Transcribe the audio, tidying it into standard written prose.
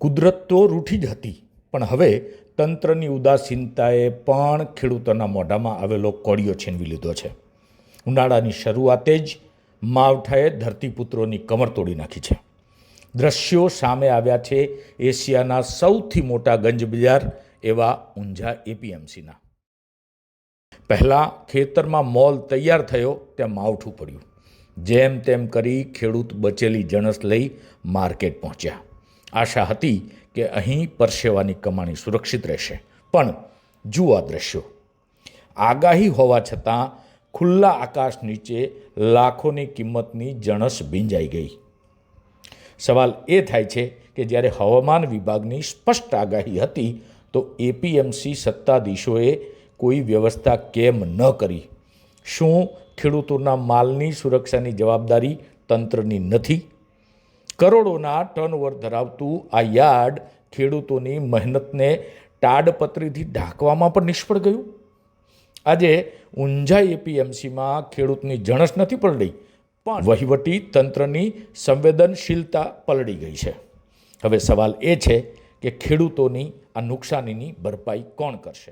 કુદરત તો રૂઠી જ હતી, પણ હવે તંત્રની ઉદાસીનતાએ પણ ખેડૂતોના મોઢામાં આવેલો કોળિયો છીનવી લીધો છે. ઉનાળાની શરૂઆતે જ માવઠાએ ધરતીપુત્રોની કમર તોડી નાખી છે. દ્રશ્યો સામે આવ્યા છે એશિયાના સૌથી મોટા ગંજ બજાર એવા ઊંઝા એપીએમસીના. પહેલાં ખેતરમાં મોલ તૈયાર થયો ત્યાં માવઠું પડ્યું. જેમ તેમ કરી ખેડૂત બચેલી જણસ લઈ માર્કેટ પહોંચ્યા. આશા હતી કે અહીં પરસેવાની કમાણી સુરક્ષિત રહેશે, પણ જુઓ આ દ્રશ્યો. આગાહી હોવા છતાં ખુલ્લા આકાશ નીચે લાખોની કિંમતની જણસ ભીંજાઈ ગઈ. સવાલ એ થાય છે કે જ્યારે હવામાન વિભાગની સ્પષ્ટ આગાહી હતી તો એપીએમસી સત્તાધીશોએ કોઈ વ્યવસ્થા કેમ ન કરી? શું ખેડૂતોના માલની સુરક્ષાની જવાબદારી તંત્રની નથી? કરોડોના ટર્નઓવર ધરાવતું આ યાર્ડ ખેડૂતોની મહેનતને તાડપત્રીથી ઢાંકવામાં પણ નિષ્ફળ ગયું. આજે ઊંઝા એપીએમસીમાં ખેડૂતની જણસ નથી પલળી, પણ વહીવટી તંત્રની સંવેદનશીલતા પલળી ગઈ છે. હવે સવાલ એ છે કે ખેડૂતોની આ નુકસાનીની ભરપાઈ કોણ કરશે?